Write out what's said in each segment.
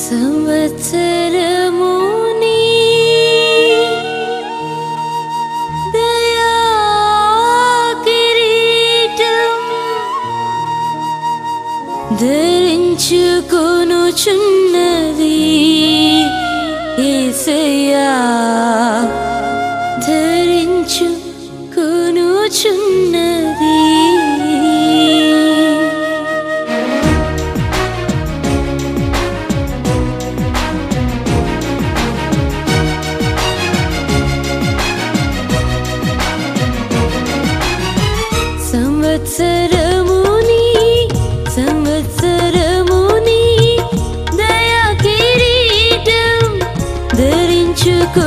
సంవత్సరముని దయా కిరీటం ధరించుకొనుచున్నది యేసయ్యా, ధరించుకొనుచున్నది. సంవత్సరముని దయా కిరీటం ధరించుకొనుచున్నది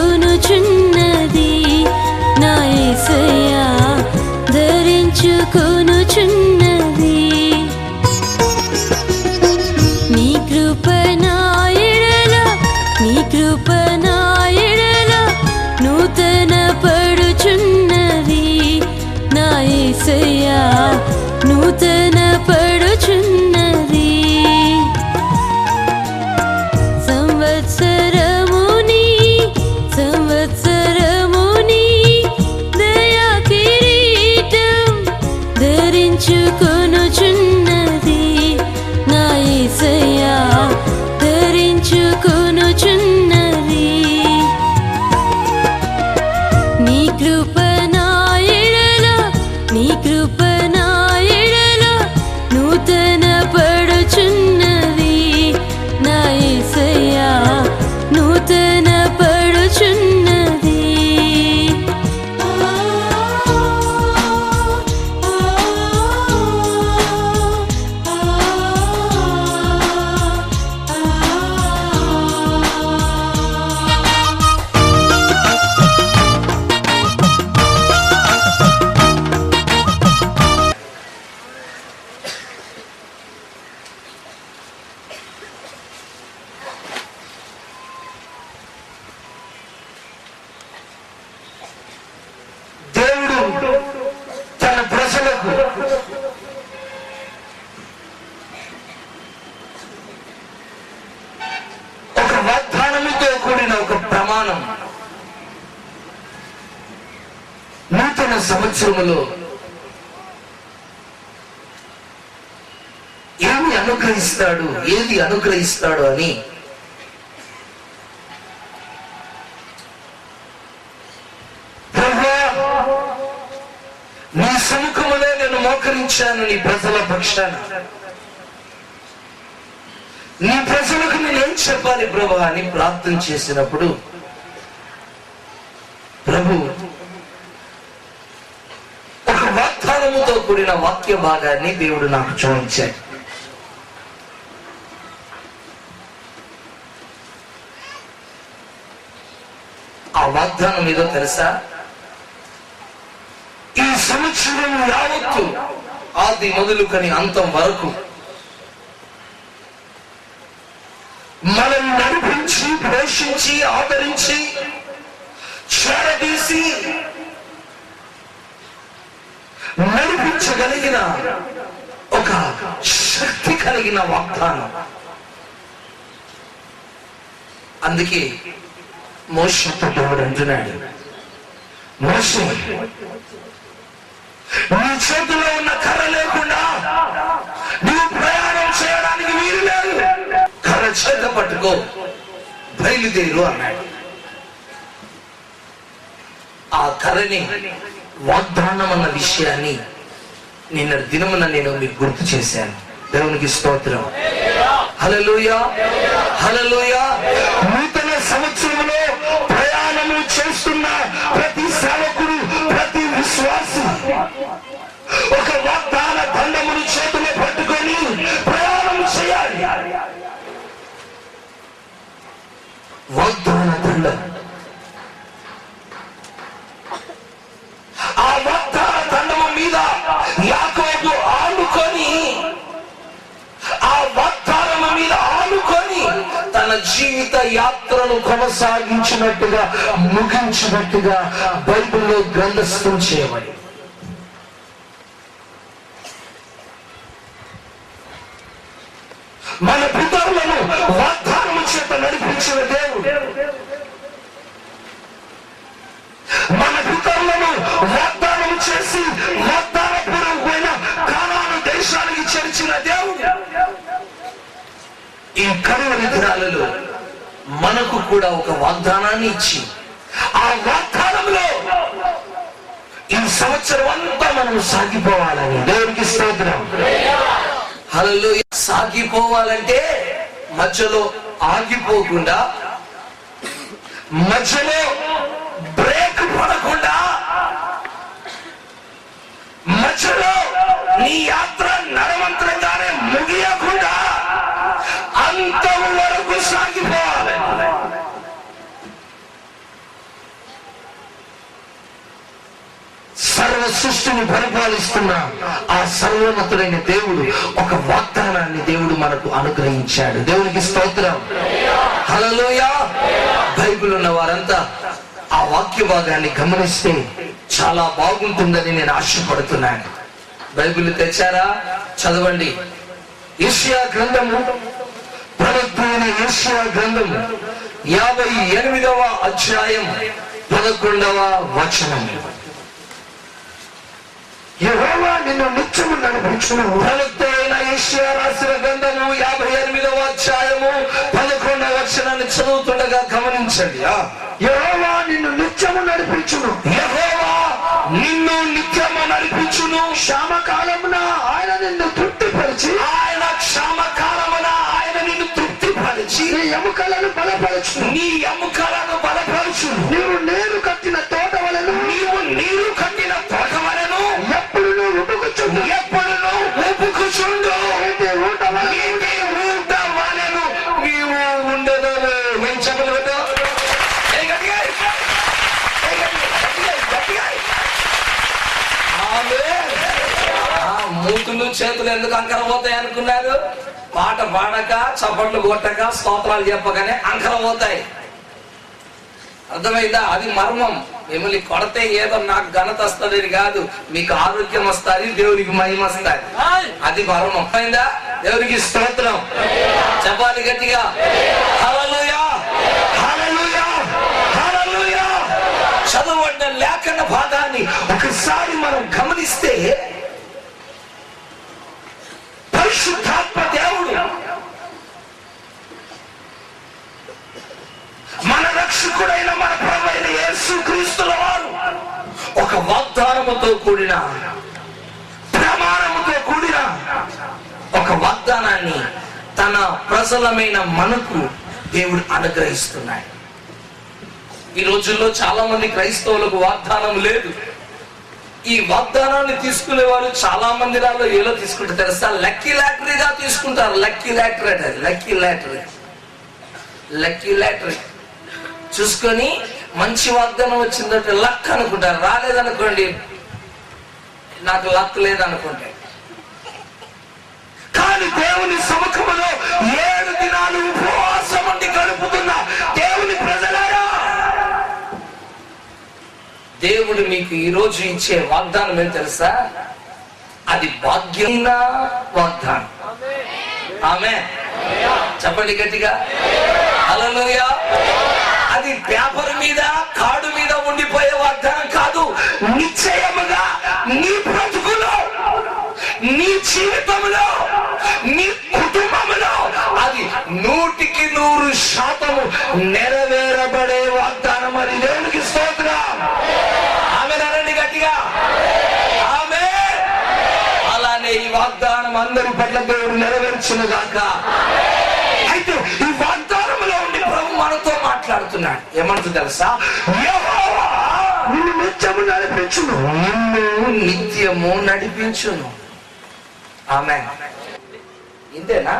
నా యేసయ్యా, ధరించుకొనుచున్నది. నీ కృప నా ఎడల, నీ కృప నా ఎడల నూతన పడుచున్నది నా యేసయ్యా, నూతన పడుచున్నది. సంవత్సరముని దయా కిరీటం ధరించుకొనుచున్నది నా యేసయ్యా, ధరించుకొనుచున్నది. నీ కృప నా ఎడల, నీ కృప నా ఎడల నూతన పడుచున్నది నా యేసయ్యా, నూతన పడుచున్నది. తన ప్రజలకు ఒక వాగ్దానముతో కూడిన ఒక ప్రమాణం, నూతన సంవత్సరములో ఏమి అనుగ్రహిస్తాడు, ఏది అనుగ్రహిస్తాడు అని నీ సముఖములే నేను మోకరించాను నీ ప్రజల పక్షాన. నీ ప్రజలకు నేనేం చెప్పాలి ప్రభు అని ప్రార్థన చేసినప్పుడు ప్రభు ఒక వాగ్దానముతో కూడిన వాక్య భాగాన్ని దేవుడు నాకు చూపించాడు. ఆ వాగ్దానం ఏదో తెలుసా? ఈ సంవత్సరం యావత్తు ఆది మొదలుకొని అంతం వరకు మనల్ని నడిపించి, పోషించి, ఆదరించి, చేరదీసి నడిపించగలిగిన ఒక శక్తి కలిగిన వాగ్దానం. అందుకే మోషేతో దేవుడు అంటున్నాడు, మోషే నీ చేతిలో ఉన్న కర్ర లేకుండా నువ్వు ప్రయాణం చేయడానికి వీలు లేదు, కర్ర చేత పట్టుకో, బయలుదేరు అన్నాడు. ఆ కర్రని వాగ్దానం అన్న విషయాన్ని నిన్న దినమున నేను మీకు గుర్తు చేశాను. దేవునికి స్తోత్రం. హల్లెలూయా, హల్లెలూయా. నూతన సంవత్సరంలో ప్రయాణము చేస్తున్న ప్రతి సేవకుడు, ప్రతి విశ్వాసి ఒక వాగ్దాన దండమును చేతిలో పట్టుకొని ప్రయాణం చేయాలి. వాగ్దాన దండం, ఆ వాగ్దాన దండము మీద యాకోబు ఆనుకొని, ఆ వాగ్దానము మీద ఆనుకొని తన జీవిత యాత్రను కొనసాగించినట్టుగా, ముగించినట్టుగా బైబిల్లో గ్రంథస్థం చేయబడి. మన పితరులను వాగ్దానం చేత నడిపించిన దేవుడు మన పితరులను వాగ్దానం చేసి వాగ్దానపూర్వకమైన కానాను దేశానికి చేర్చిన దేవుడు ఈ కరువు దినాలలో మనకు కూడా ఒక వాగ్దానాన్ని ఇచ్చి ఆ వాగ్దానంలో ఈ సంవత్సరం అంతా మనం సాగిపోవాలని దేవునికి స్తోత్రం. హల్లెలూయా. సాగిపోవాలంటే మధ్యలో ఆగిపోకుండా, మధ్యలో బ్రేక్ పడకుండా, మధ్యలో నీ యాత్ర నడవంతరంగానే ముగియకుండా అంతం వరకు సాగిపోవాలి. సర్వ సృష్టిని పరిపాలిస్తున్న ఆ సర్వోన్నతుడైన దేవుడు ఒక వాగ్దానాన్ని దేవుడు మనకు అనుగ్రహించాడు. దేవునికి స్తోత్రం. హల్లెలూయా. బైబిల్ ఉన్న వారంతా ఆ వాక్య భాగాన్ని గమనిస్తే చాలా బాగుంటుందని నేను ఆశపడుతున్నాను. బైబిల్ తెచ్చారా? చదవండి. యెషయా గ్రంథము, ప్రవక్తైన యెషయా గ్రంథము 58వ అధ్యాయం 11వ వచనం. యెహోవా నిన్ను నిత్యము నడిపించును. ప్రవక్తైన యెషయా రాసిన గ్రంథము 58వ అధ్యాయము 11వ వచనాన్ని చదువుతుండగా గమనించండి. యెహోవా నిన్ను నిత్యము నడిపించును. యెహోవా నిన్ను నిత్యము నడిపించును. క్షామకాలమున ఆయన నిన్ను తృప్తిపరిచి, ఆయన క్షామకాలమున ఆయన నిన్ను తృప్తిపరిచి నీ ఎముకలను బలపరచు. నీ ఎముకలను బలపరచు. నీవు నీరు కట్టిన తోట వలెను, నీవు నీరు కట్టిన తోట వలెను ఎప్పుడు నువ్వు ఉపుకుచుండు, ఎప్పుడు నువ్వు ఉపుకుచుండు. ఊట వలెను నీవు ఉండదు. చెప్పలేదు. మూతులు చేతులు ఎందుకు అంకరం పోతాయి అనుకున్నారు? పాట పాడక, చప్పట్లు కొట్టక, స్తోత్రాలు చెప్పగానే అంకరం పోతాయి. అర్థమైందా? అది మర్మం. మిమ్మల్ని కొడితే ఏదో నాకు ఘనత వస్తుంది కాదు, మీకు ఆరోగ్యం వస్తుంది, దేవునికి మహిమ వస్తుంది. అది మర్మం. అయిందా? దేవునికి స్తోత్రం చెప్పాలి గట్టిగా. హల్లెలూయా, హల్లెలూయా, హల్లెలూయా. చదవండి లేఖన భాగాన్ని ఒకసారి మనం గమనిస్తే పరిశుద్ధాత్మ దేవుడు మన రక్షకుడైన మన ప్రభువైన యేసుక్రీస్తుల వారు ఒక వాగ్దానముతో కూడిన, ప్రమాణముతో కూడిన ఒక వాగ్దానాన్ని తన ప్రజలమైన మనకు దేవుడు అనుగ్రహిస్తున్నాడు. ఈ రోజుల్లో చాలా మంది క్రైస్తవులకు వాగ్దానం లేదు. ఈ వాగ్దానాన్ని తీసుకునే వారు చాలా మందిరాల్లో ఏలో తీసుకుంటారు తెలుసా? లక్కీ లాటరీగా తీసుకుంటారు. లక్కీ లాటరీ అంటే లక్కీ లాటరీ, లక్కీ లాటరీ చూసుకొని మంచి వాగ్దానం వచ్చిందంటే లక్ అనుకుంటారు. రాలేదనుకోండి, నాకు లక్ లేదనుకుంటే. కానీ దేవుని సముఖంలో 7 దినాలు ఉపవాసం ఉండి గడుపుతున్న దేవుని ప్రజలారా, దేవుడు మీకు ఈ రోజు ఇచ్చే వాగ్దానం ఏం తెలుసా? అది భాగ్యమైన వాగ్దానం. ఆమేన్. చెప్పండి గట్టిగా. హల్లెలూయా. అది పేపర్ మీద, కార్డు మీద ఉండిపోయే వాగ్దానం కాదు. నిశ్చయముగా నీ బ్రతుకులో, నీ జీవితంలో, నీ కుటుంబంలో అది 100% నెరవేరబడే వాగ్దానం. అది దేవునికి స్తోత్రం. ఆమేన్ అనండి గట్టిగా. ఆమేన్. అలానే ఈ వాగ్దానం అందరి పట్ల దేవుడు నెరవేర్చును గాక. అయితే ఈ వాగ్దానంలో ఉండి ప్రభు మనతో మాట్లాడుతున్నాడు. ఏమంటుంది తెలుసా? యెహోవా నిన్ను నిత్యము నడిపించును. నిన్ను నిత్యము నడిపించును. ఆమేన్. ఇంతేనా?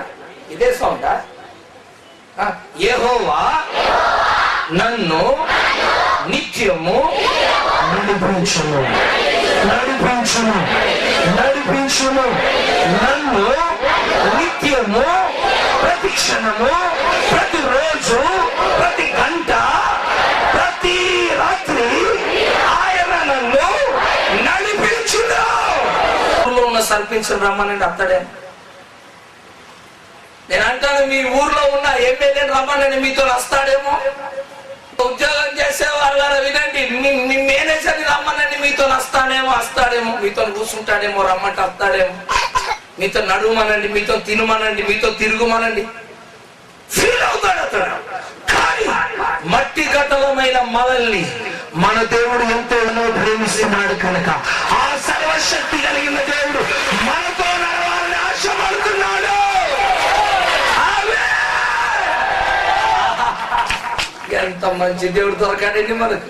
ఇదే సౌండా? యెహోవా నన్ను నిత్యము నడిపించును, నడిపించును, నడిపించును. నన్ను నిత్యము, ప్రతి క్షణము, ప్రతిరోజు, ప్రతి గంట, ప్రతి రాత్రి ఆయన నన్ను నడిపించును. ఉన్న సర్పించు రమ్మనండి అత్తడే. నేను అంటాను మీ ఊర్లో ఉన్న ఎమ్మెల్యేని రమ్మని మీతో వస్తాడేమో. ఉద్యోగం చేసే వాళ్ళ వినండి, మీ మేనేజర్ని రమ్మనండి మీతో వస్తాడేమో, మీతో కూర్చుంటాడేమో, రమ్మంటే వస్తాడేమో. మీతో నడుమనండి, మీతో తినమనండి, మీతో తిరుగుమనండి, ఫీల్ అవుతాడు అతడు. కానీ మట్టి గట్టలమైన మనల్ని మన దేవుడు ఎంతో ప్రేమిస్తున్నాడు కనుక ఆ సర్వశక్తి కలిగిన దేవుడు మనతో నడవాలని ఆశపడుతున్నాడు. ఎంత మంచి దేవుడు దొరకాడండి మనకు.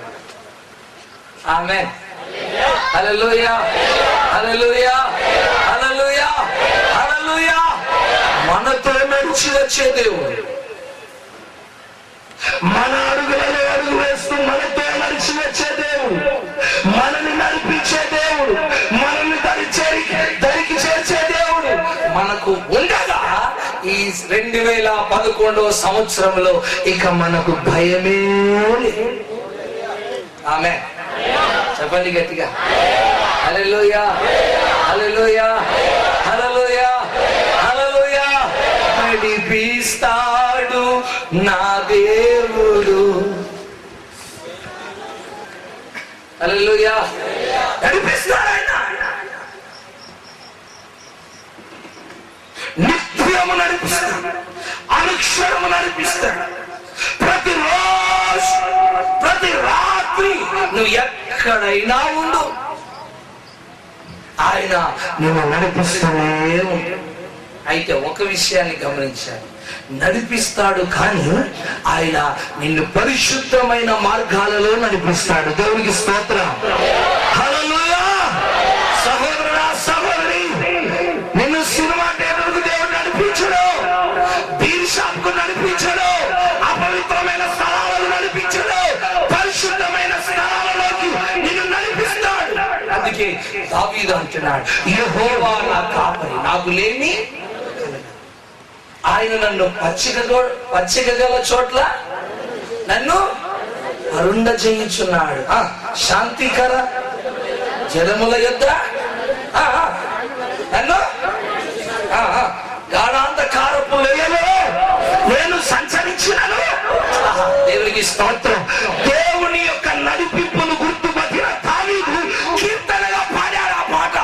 ఆమేన్. హల్లెలూయా, హల్లెలూయా, హల్లెలూయా, హల్లెలూయా. మనతో నడిచి వచ్చే దేవుడు, మన అడుగులలో అడుగు వేస్తూ మనతో నడిచి వచ్చే దేవుడు, మనల్ని నడిపించే దేవుడు, మనల్ని దరికి చేర్చే దేవుడు మనకు ఉండగా ఈ 2011వ సంవత్సరంలో ఇక మనకు భయమే లేదు. ఆమేన్. చెప్పండి గట్టిగా. హల్లెలూయా, హల్లెలూయా, హల్లెలూయా, హల్లెలూయా. నడిపిస్తాడు నా దేవుడు. హల్లెలూయా. నడిపిస్తాడు ఆయన. నిత్యము నడిపిస్తాడు, అనుక్షణము నడిపిస్తాడు. ప్రతిరోజు, ప్రతి రాత్రి నువ్వు ఎక్కడైనా ఉండు, ఆయన నువ్వు నడిపిస్తూనే ఉంటాడు. అయితే ఒక విషయాన్ని గమనించాలి, నడిపిస్తాడు కానీ ఆయన నిన్ను పరిశుద్ధమైన మార్గాలలో నడిపిస్తాడు. దేవునికి స్తోత్రం. హల్లెలూయా. సహోదరుడా, సహోదరి, నిన్ను సినిమా థియేటర్కు దేవుడు నడిపించడు, బీర్ షాప్ కు నడిపించడు, అపవిత్రమైన స్థలాలను నడిపించడు, పరిశుద్ధమైన స్థలాలలోకి నిన్ను నడిపిస్తాడు. అందుకే దావీదు అంటున్నాడు, యెహోవా నా కాపరి, నాకు లేమి. ఆయన నన్ను పచ్చిక గల చోట్ల నన్ను అరుండ చేయించున్నాడు. శాంతికర జలముల యొద్ద నన్ను గాఢాంధకారపు లోయలో నేను సంచరించినాను. దేవునికి స్తోత్రం. దేవుని యొక్క నడిపింపును గుర్తుపట్టిన దావీదు కీర్తనగా పాడాడు ఆ పాట.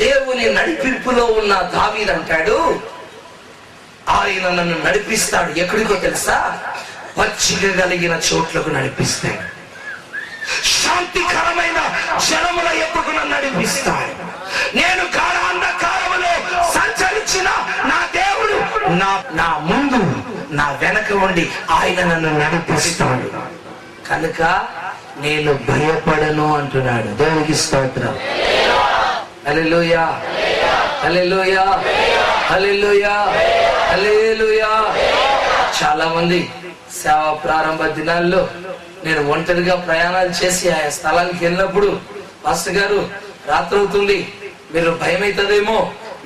దేవుని నడిపింపులో ఉన్న దావీదు అంటాడు, ఆయన నన్ను నడిపిస్తాడు. ఎక్కడికో తెలుసా? పచ్చిక కలిగిన చోట్లకు నడిపిస్తాడు, శాంతికరమైన జలముల ఎత్తుకు నన్ను నడిపిస్తాడు. నేను గాఢాంధకారములో సంచరించిన నా దేవుడు నా ముందు నా వెనక ఉండి ఆయన నన్ను నడిపిస్తాడు కనుక నేను భయపడను అంటున్నాడు. దేవునికి స్తోత్రం. హల్లెలూయా, హల్లెలూయా, హల్లెలూయా, హల్లెలూయా. చాలా మంది సేవ ప్రారంభ దినాల్లో నేను ఒంటరిగా ప్రయాణాలు చేసి ఆ స్థలానికి వెళ్ళినప్పుడు, పాస్టర్ గారు రాత్రి అవుతుంది, మీరు భయం అవుతుందేమో,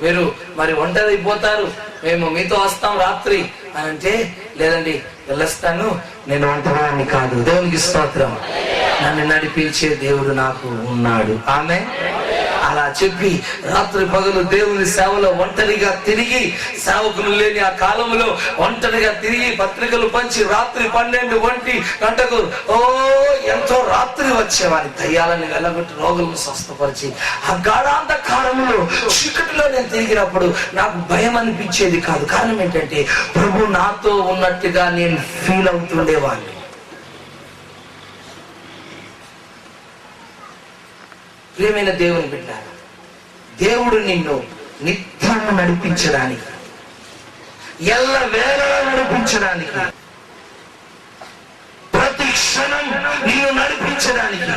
మీరు మరి ఒంటరి అయిపోతారు, మేము మీతో వస్తాం రాత్రి అని అంటే, లేదండి వెళ్ళొస్తాను, నేను ఒంటరివాడిని కాదు. దేవునికి స్తోత్రం. నన్ను నడిపించే దేవుడు నాకు ఉన్నాడు. ఆమె అలా చెప్పి రాత్రి పగలు దేవుని సేవలో ఒంటరిగా తిరిగి, సేవకులు లేని ఆ కాలంలో ఒంటరిగా తిరిగి పత్రికలు పంచి రాత్రి 12 గంటకు ఎంతో రాత్రి వచ్చేవాడిని. దయ్యాలని వెళ్ళగొట్టి రోగులను స్వస్థపరిచి ఆ గాఢాంధకారంలో చీకటిలో నేను తిరిగినప్పుడు నాకు భయం అనిపించేది కాదు. కారణం ఏంటంటే ప్రభు నాతో ఉన్నట్టుగా నేను ఫీల్ అవుతుండేవాడిని. ప్రియమైన దేవుని బిడ్డ, దేవుడు నిన్ను నిత్యం నడిపించడానికి, ఎల్ల వేళలా నడిపించడానికి, ప్రతి క్షణం నిన్ను నడిపించడానికి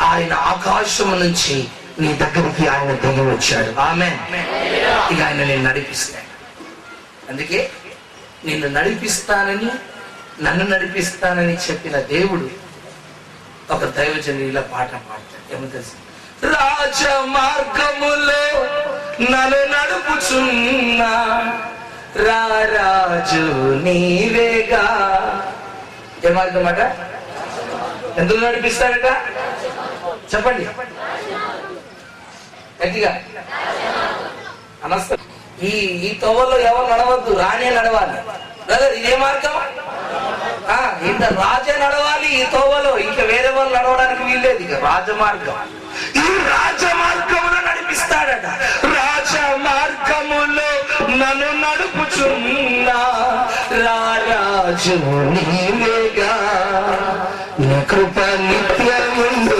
ఆయన ఆకాశం నుంచి నీ దగ్గరికి ఆయన దిగి వచ్చాడు. ఆమేన్. ఇక ఆయన నేను నడిపిస్తాడు. అందుకే నిన్ను నడిపిస్తానని, నన్ను నడిపిస్తానని చెప్పిన దేవుడు ఒక దైవజనుడు ఇలా పాట పాడతాడు. ఏమో తెలుసు? రాజ మార్గములో నన్ను నడుపుచున్నా రారాజు నీవేగా. ఏ మార్గం అట? ఎందుకు నడిపిస్తాడట? చెప్పండి గట్టిగా. అనస్త ఈ తోవలో ఎవరు నడవద్దు, రానే నడవాలి. బ్రదర్ ఇదే మార్గం, ఇంత రాజే నడవాలి ఈ తోవలో, ఇంకా వేరే వాళ్ళు నడవడానికి వీల్లేదు. ఇక రాజమార్గం, ఈ రాజమార్గములో నడిపిస్తాడట. రాజమార్గములో నన్ను నడుపుచున్నా రాజు నీవేగా, నీ కృప నిత్యముందు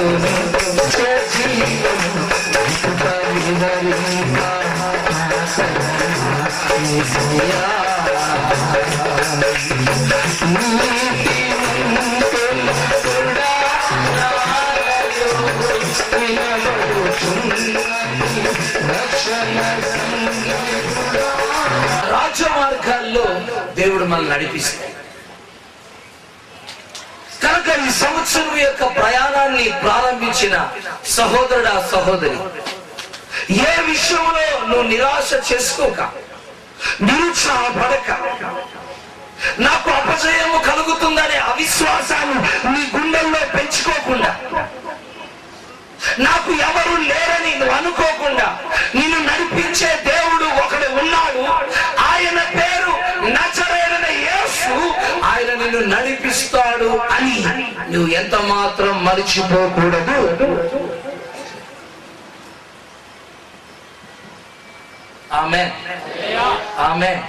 రాజమార్గాల్లో దేవుడు మనల్ని నడిపిస్తాడు. కనుక ఈ సంవత్సరం యొక్క ప్రయాణాన్ని ప్రారంభించిన సహోదరుడా సహోదరి, ఏ విషయంలో నువ్వు నిరాశ చేసుకోక, నిరుత్సాహపడక, నాకు అపజయము కలుగుతుందనే అవిశ్వాసాన్ని నీ గుండెల్లో పెంచుకోకుండా, నాకు ఎవరు లేరని నువ్వు అనుకోకుండా, నిన్ను నడిపించే దేవుడు ఒకడు ఉన్నాడు, ఆయన పేరు నజరేయుడైన యేసు, ఆయన నిన్ను నడిపిస్తాడు అని నువ్వు ఎంత మాత్రం మరిచిపోకూడదు. ఆమేన్, ఆమేన్,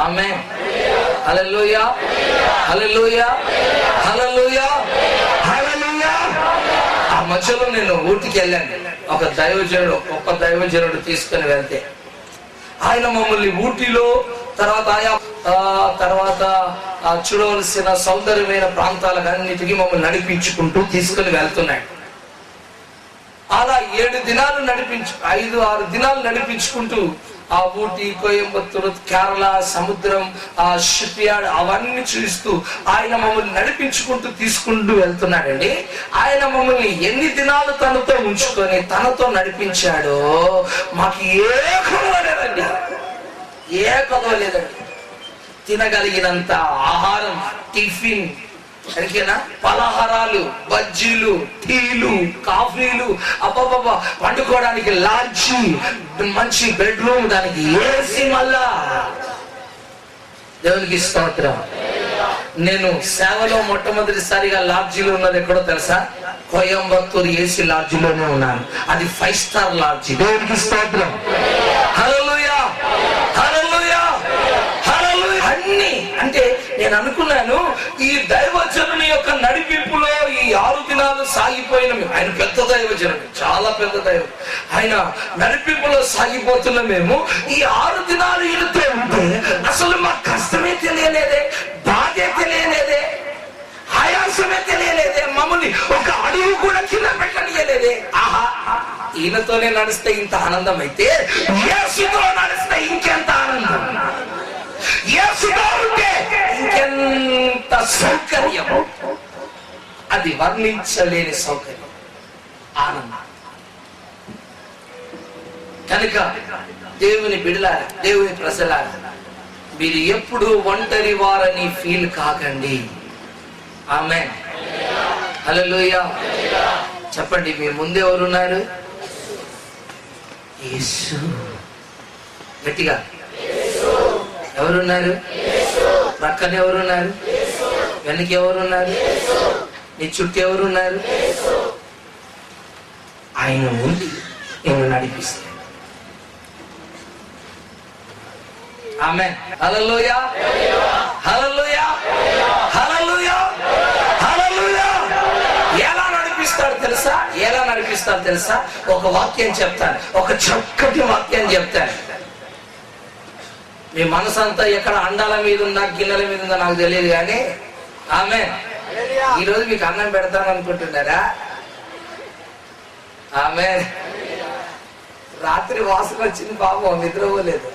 ఆమేన్. హల్లెలూయా, హల్లెలూయా, హల్లెలూయా, హల్లెలూయా. ఆ మధ్యలో నేను ఊటికి వెళ్ళాను. ఒక దైవజనుడు, గొప్ప దైవజనుడు తీసుకుని వెళ్తే ఆయన మమ్మల్ని ఊటీలో తర్వాత చూడవలసిన సౌందర్యమైన ప్రాంతాలకు అన్నిటికీ మమ్మల్ని నడిపించుకుంటూ తీసుకుని వెళ్తున్నాడు. అలా 7 దినాలు 5-6 దినాలు నడిపించుకుంటూ ఆ ఊటీ, కోయంబత్తూరు, కేరళ, సముద్రం, ఆ షిప్ యార్డ్ అవన్నీ చూస్తూ ఆయన మమ్మల్ని నడిపించుకుంటూ తీసుకుంటూ వెళ్తున్నాడండి. ఆయన మమ్మల్ని ఎన్ని దినాలు తనతో ఉంచుకొని తనతో నడిపించాడో మాకు ఏ కొదవ లేదండి, ఏ కొదవ లేదండి. తినగలిగినంత ఆహారం, టిఫిన్, సరికేనా, పలహారాలు, బజ్జీలు, టీలు, కాఫీలు, అబ్బబ్బబ్బా, పండుకోవడానికి లాడ్జి, మంచి బెడ్రూమ్, దానికి ఏసీ. మళ్ళా దేవునికి స్తోత్రం. నేను సేవలో మొట్టమొదటిసారిగా లాడ్జీలో ఉన్నది ఎక్కడో తెలుసా? కోయంబత్తూరు ఏసీ లాడ్జీలోనే ఉన్నాను. అది 5 స్టార్ లాడ్జీ. దేవునికి స్తోత్రం. హల్లెలూయా, హల్లెలూయా, హల్లెలూయా. అన్ని అంటే నేను అనుకున్నాను, ఈ దైవజనుని యొక్క నడిపింపులో ఈ 6 దినాలు సాగిపోయిన, ఆయన పెద్ద దైవజనుడు, చాలా పెద్ద దైవం, ఆయన నడిపింపులో సాగిపోతున్న మేము ఈ 6 దినాలు ఈయనతో ఉంటే అసలు మాకు కష్టమే తెలియలేదే, బాధే తెలియలేదే, ఆయాసమే తెలియలేదే, మమ్మల్ని ఒక అడుగు కూడా కింద పెట్టనియలేదే. ఆహా, ఈయనతోనే నడిస్తే ఇంత ఆనందం అయితే యేసుతో నడిస్తే ఇంకెంత ఆనందం, యేసుతో ఉంటే ఇంకెంత సౌకర్యం, అది వర్ణించలేని సౌకర్యం, ఆనందం. కనుక దేవుని బిడ్డలారా, దేవుని ప్రజలారా, మీరు ఎప్పుడు ఒంటరి వారని ఫీల్ కాకండి. ఆమేన్, హల్లెలూయా. చెప్పండి, మీ ముందు ఎవరున్నారు? యేసు. గట్టిగా, ఎవరున్నారు? పక్కన ఎవరున్నారు? వెనక ఎవరున్నారు? నీ చుట్టూ ఎవరున్నారు? ఆయన ఉండి నేను నడిపిస్తాను. ఆమేన్, హల్లెలూయా, హల్లెలూయా, హల్లెలూయా, హల్లెలూయా. ఎలా నడిపిస్తాడు తెలుసా? ఎలా నడిపిస్తాడు తెలుసా? ఒక వాక్యం చెప్తాను, ఒక చక్కటి వాక్యం చెప్తాను. మీ మనసు అంతా ఎక్కడ అండాల మీద ఉందా, గిన్నెల మీద ఉందా నాకు తెలియదు కానీ, ఆమేన్. ఈరోజు మీకు అన్నం పెడతాను అనుకుంటున్నారా? ఆమేన్. రాత్రి వాసన వచ్చింది, పాపం నిద్రపోలేదు.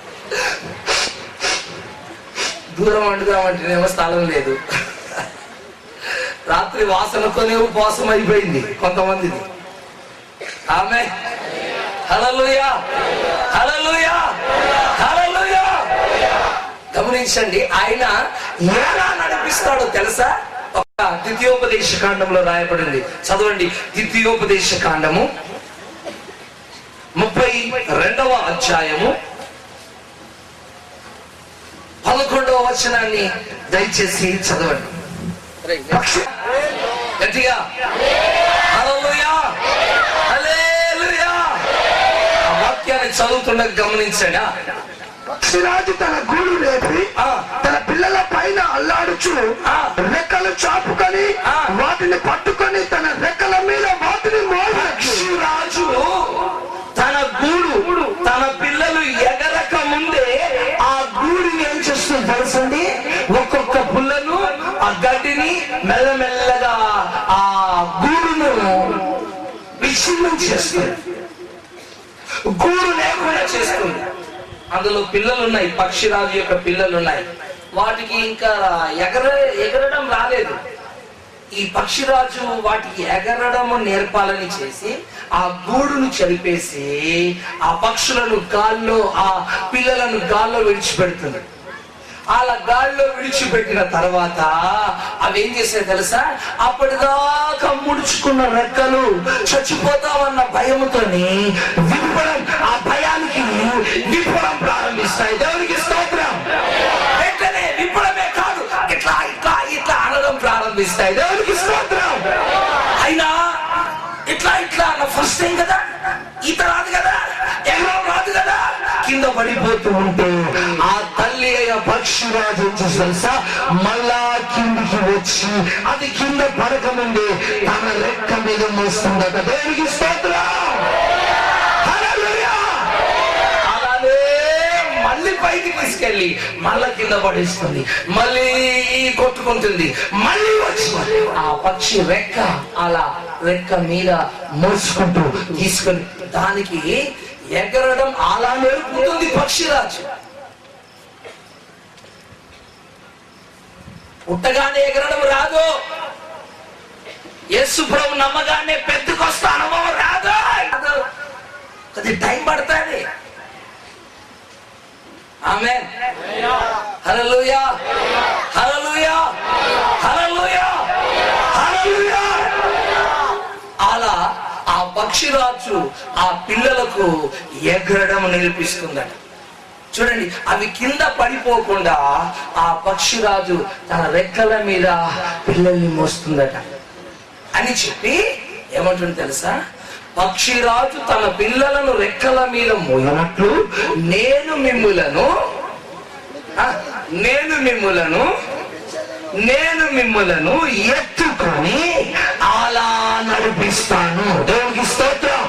దూరం వండుదామంటేనేమో స్థలం లేదు. రాత్రి వాసనతోనే ఉపవాసం అయిపోయింది కొంతమందిది. ఆమేన్, హల్లెలూయా, హల్లెలూయా, హల్లెలూయా. గమనించండి, ఆయన ఎలా నడిపిస్తాడో తెలుసా? ఒక ద్వితీయోపదేశ కాండంలో రాయబడింది, చదవండి. ద్వితీయోపదేశ కాండము 30 2వ అధ్యాయము 11వ వచనాన్ని దయచేసి చదవండి. గట్టిగా హల్లెలూయా, హల్లెలూయా. ఆ వాక్యాన్ని చదువుతుండగా గమనించండి. పక్షిరాజు తన గూడు రేపి తన పిల్లల పైన అల్లాడుచు రెక్కలు చాపుకొని వాటిని పట్టుకొని తన రెక్కల మీద వాటిని పక్షిరాజు తన గూడు, తన పిల్లలు ఎగరక ముందే ఆ గూడుని ఏం చేస్తుంది తెలుసండి? ఒక్కొక్క పుల్లను, ఆ గడ్డిని మెల్లమెల్లగా ఆ గూడును విచ్ఛిన్నం చేస్తుంది, గూడు లేకుండా చేస్తుంది. అందులో పిల్లలు ఉన్నాయి, పక్షిరాజు యొక్క పిల్లలు ఉన్నాయి. వాటికి ఇంకా ఎగరడం రాలేదు. ఈ పక్షిరాజు వాటికి ఎగరడము నేర్పాలని చేసి ఆ గూడును చెరిపేసి ఆ పక్షులను గాల్లో, ఆ పిల్లలను గాల్లో విడిచిపెడుతుంది. అలా గాల్లో విడిచిపెట్టిన తర్వాత అవి ఏం చేసాయి తెలుసా? అప్పటిదాకా ముడుచుకున్న రెక్కలు చచ్చిపోతామన్న భయముతోని విప్పడం, ఆ భయానికి విప్పడం ప్రారంభిస్తాయి. దేవునికి స్తోత్రం. వెంటనే విప్పడమే కాదు, ఇట్లా ఇట్లా ఇట్లా అనడం ప్రారంభిస్తాయి. దేవునికి స్తోత్రం. అయినా ఇట్లా ఇట్లా అన్న ఫస్ట్ టైం కదా, ఈత రాదు కదా, ఎగరం రాదు కదా, కింద పడిపోతూ ఉంటే ఆ తల్లి అయిన పక్షిరాజు తెలుసా మళ్ళా కిందికి వచ్చి అది కింద పడక ముందే తన రెక్క మీద మోస్తుందట. దేవునికి స్తోత్రం. హల్లెలూయా. అలానే మళ్ళీ పైకి తీసుకెళ్ళి మళ్ళా కింద పడేస్తుంది, మళ్ళీ కొట్టుకుంటుంది, మళ్ళీ వచ్చి ఆ పక్షి రెక్క అలా రెక్క మీద మోసుకుంటూ తీసుకొని దానికి ఎగరడం అలా నేర్పుతుంది పక్షిరాజు. పుట్టగానే ఎగరడం రాదు, యేసు ప్రభు నమ్మగానే పెద్దకొస్తా అనుభవం రాదు, అది టైం పడుతుంది. ఆమేన్. హల్లెలూయా, హల్లెలూయా, హల్లెలూయా, హల్లెలూయా. అలా ఆ పక్షిరాజు ఆ పిల్లలకు ఎగరడం నేర్పిస్తుందట. చూడండి, అవి కింద పడిపోకుండా ఆ పక్షిరాజు తన రెక్కల మీద పిల్లల్ని మోస్తుందట అని చెప్పి ఏమంటుంది తెలుసా? పక్షిరాజు తన పిల్లలను రెక్కల మీద మోయనట్లు నేను మిమ్ములను ఎత్తుకొని అలా నడిపిస్తాను. దేవునికి స్తోత్రం.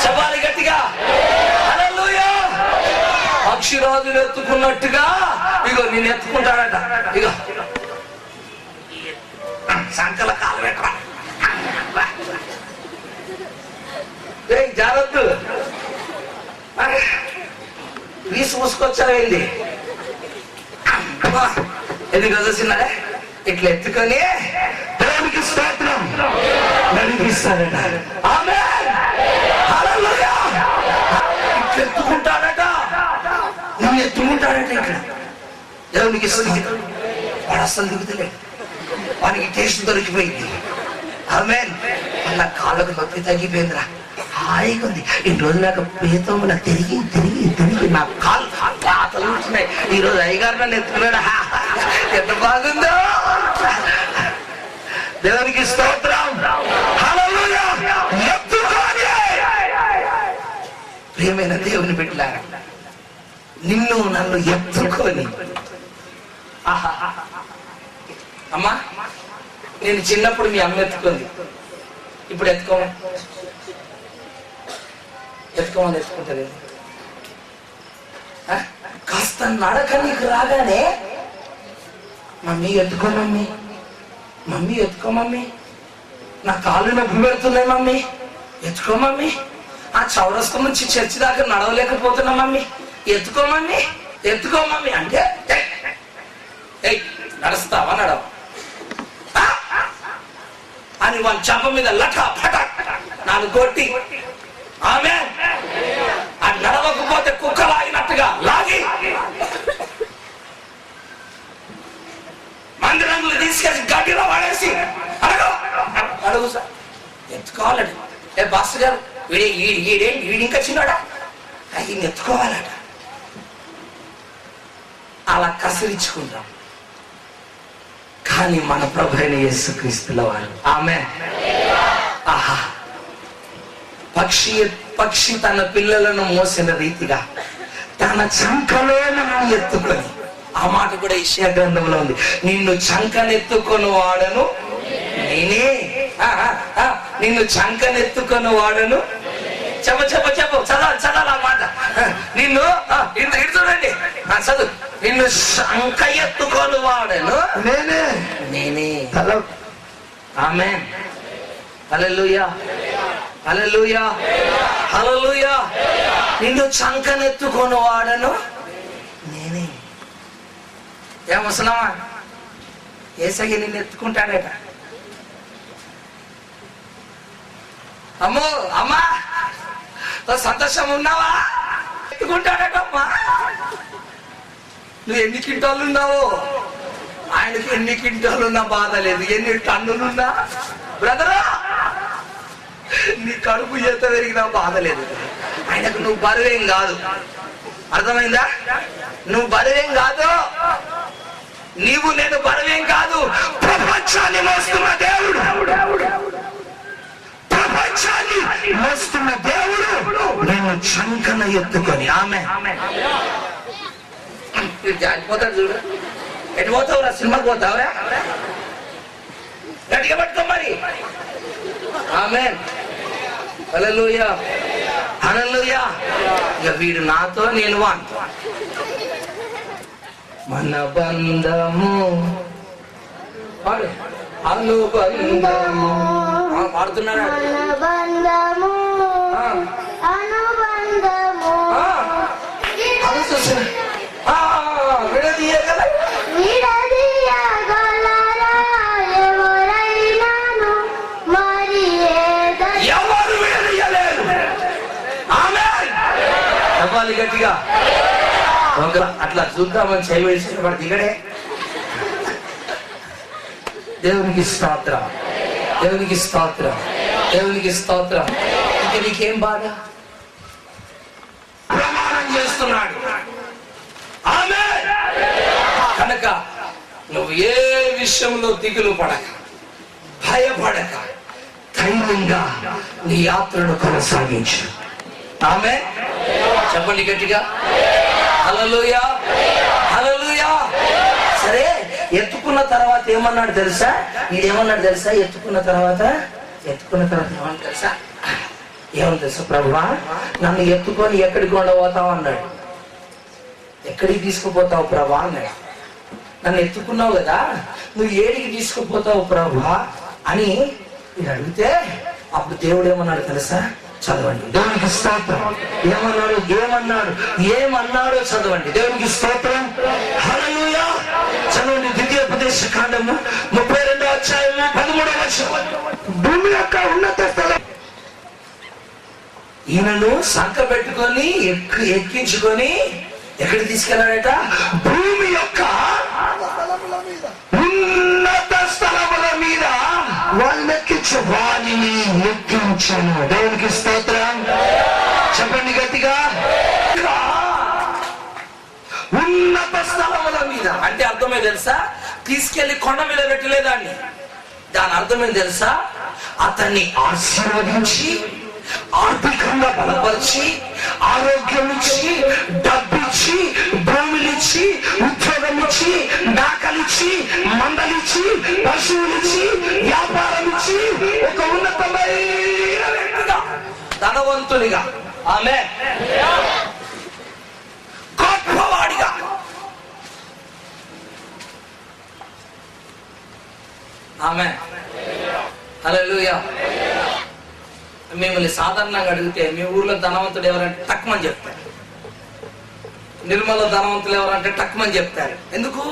చెప్పాలి గట్టిగా హల్లెలూయా. పక్షిరాజును ఎత్తుకున్నట్టుగా ఇగో నేను ఎత్తుకుంటాడట. ఇగో సంకల కాలు పెట్టరా, జాగ్రత్త వీసు మూసుకొచ్చావేంది? ఎందుకు వదిలేసినాడే? ఇట్లా ఎత్తుకొని దేవునికి స్తోత్రం నడిపిస్తాడట. ఆమేన్. హల్లెలూయా. ఇట్లా ఎత్తుకుంటాడట, నువ్వు ఎత్తుకుంటాడట. ఇక్కడ దేవునికి స్తోత్రం. వాడు అస్సలు దిగుతలే, వానికి టేస్ట్ దొరికిపోయింది. ఆమేన్. అలా కాళ్ళకు నొప్పి తగ్గిపోయిందిరా, హాయిగా ఉంది. ఇన్ని రోజులు నాకు పేతముల తిరిగి తిరిగి తిరిగి నా కాళ్ళు పాతలు ఉంటున్నాయి. ఈ రోజు అయ్యగారు నన్ను ఎత్తుకున్నాడు, ఎంత బాగుందో. దేవునికి స్తోత్రం. హల్లెలూయా. ఎత్తుకొని ప్రియమైన దేవుని బిడ్డలారా, నిన్ను నన్ను ఎత్తుకొని. అమ్మా, నేను చిన్నప్పుడు మీ అమ్మ ఎత్తుకుంది, ఇప్పుడు ఎత్తుకోమని ఎత్తుకుంటుంది. కాస్త నడక నీకు రాగానే మమ్మీ ఎత్తుకో మమ్మీ, మమ్మీ ఎత్తుకో మమ్మీ, నా కాళ్ళు నొప్పి పెడుతున్నాయి మమ్మీ, ఎత్తుకో మమ్మీ, ఆ చౌరస్తా నుంచి చర్చి దాకా నడవలేకపోతున్నా మమ్మీ, ఎత్తుకో మమ్మీ, ఎత్తుకో మమ్మీ అంటే నడుస్తావా నడవ అని వాళ్ళ చెంప మీద లట పట నాలుగు కొట్టి ఆమె ఆ నడవకపోతే కుక్క లాగినట్టుగా లాగి మందిరంగులు తీసుకెళ్ళి గడ్డిలో వాడేసి అడుగు సార్ ఎత్తుకోవాలండి. ఏ బాస్ గారు వీడింకా చిన్నాడా, ఈయన ఎత్తుకోవాలట. అలా కసిరించుకుంటాం. కానీ మన ప్రభు అయిన యేసుక్రీస్తుల వారు ఆమేన్. ఆహా, పక్షి తన పిల్లలను మోసిన రీతిగా తన చంకలో నన్ను ఎత్తుకొని, ఆ మాట కూడా యెషయా గ్రంథంలో ఉంది, నిన్ను చంకనెత్తుకొని వాడను నేనే. నిన్ను చంకనెత్తుకొని వాడను. చదవాలి ఆ మాట. నిన్ను ఇటు చూడండి, చదువు. నిన్ను శంఖ ఎత్తుకొని వాడను నేనే. ఆమేన్. హల్లెలూయా, హల్లెలూయా, హల్లెలూయా. నిన్ను చంకనెత్తుకొని వాడను నేనే. ఏమొస్తున్నావా? యేసయ్య నిన్ను ఎత్తుకుంటాడట. అమ్మో అమ్మా, సంతోషం ఉన్నావా? ఎత్తుకుంటాడటమ్మా. నువ్వు ఎన్ని క్వింటాలు ఉన్నావో ఆయనకి ఎన్ని క్వింటాలు ఉన్నా బాధ లేదు, ఎన్ని టన్నులున్నా బ్రదరా నీ కడుపు ఎంత పెరిగినా బాధ లేదు. ఆయనకు నువ్వు బరువేం కాదు. అర్థమైందా? నువ్వు బరువేం కాదు, నీవు నేను బరువేం కాదు. ప్రపంచాన్ని మోస్తున్న దేవుడు, ప్రపంచాన్ని మోస్తున్న దేవుడు నేను చంకన ఎత్తుకొని. ఆమె జారిపోతాడు చూడు. ఎటు పోతావురా? సినిమాకి పోతావురా? గట్టిగా పట్టుకో మరి. ఆమేన్. హల్లెలూయా, హల్లెలూయా. ఇక వీడు నాతో, నేను వానితో. మన బంధము అనుబంధము పాడుతున్నాడు. గట్టిగా అట్లా చూద్దామని చేయవలసిన వాడు దిగడే. దేవునికి స్తోత్రం, దేవునికి స్తోత్రం, దేవునికి స్తోత్రం. ఇక నీకేం బాధ? ప్రమాణం చేస్తున్నాడు. ఆమేన్. కనుక నువ్వు ఏ విషయంలో దిగులు పడక, భయపడక, ధైర్యంగా నీ యాత్రను కొనసాగించు. ఆమేన్. చెప్పండి గట్టిగా. హల్లెలూయా, హల్లెలూయా. సరే, ఎత్తుకున్న తర్వాత ఏమన్నాడు తెలుసా? ఇదేమన్నాడు తెలుసా? ఎత్తుకున్న తర్వాత ఏమన్నా తెలుసా? ఏమన్నా తెలుసా? ప్రభువా, నన్ను ఎత్తుకొని ఎక్కడికి ఉండబోతావు అన్నాడు. ఎక్కడికి తీసుకుపోతావు ప్రభా అన్నాడు. నన్ను ఎత్తుకున్నావు కదా, నువ్వు ఏడికి తీసుకుపోతావు ప్రభా అని నేను అడిగితే, అప్పుడు దేవుడు ఏమన్నాడు తెలుసా? చదవండి. దేవునికి స్తోత్రం. ఏమన్నాడో చదవండి. దేవునికి స్తోత్రం. హల్లెలూయా. చదవండి. ద్వితీయోపదేశ కాండము 32వ అధ్యాయము 13వ వచనం. భూమి యొక్క ఉన్నత స్థలం ఈయనను సంక పెట్టుకొని ఎక్కించుకొని ఎక్కడికి తీసుకెళ్ళాడట? భూమి యొక్క ఉన్నత స్థలముల మీద వారిని ఎక్కించను. దేవునికి స్తోత్రం. చెప్పండి గట్టిగా. ఉన్నత స్థలముల మీద అంటే అర్థమే తెలుసా? తీసుకెళ్లి కొండ మీద పెట్టలేదాన్ని. దాని అర్థమే తెలుసా? అతన్ని ఆశీర్వదించి, ఆర్థికంగా బలపరిచి, ఆరోగ్యం ఇచ్చి, డబ్బిచ్చి, భూములిచ్చి, ఉద్యోగం ఇచ్చి, మేకలిచ్చి, మందలిచ్చి, పశువులిచ్చి, వ్యాపారం ఇచ్చి, ఒక ఉన్నతమైన వ్యక్తిగా, ధనవంతునిగా, ఆమె గొప్పవాడిగా, ఆమె హల్లెలూయా. మిమ్మల్ని సాధారణంగా అడిగితే మీ ఊర్లో ధనవంతుడు ఎవరంటే టక్మని చెప్తారు. నిర్మల ధనవంతులు ఎవరంటే టక్మని చెప్తారు. ఎందుకు?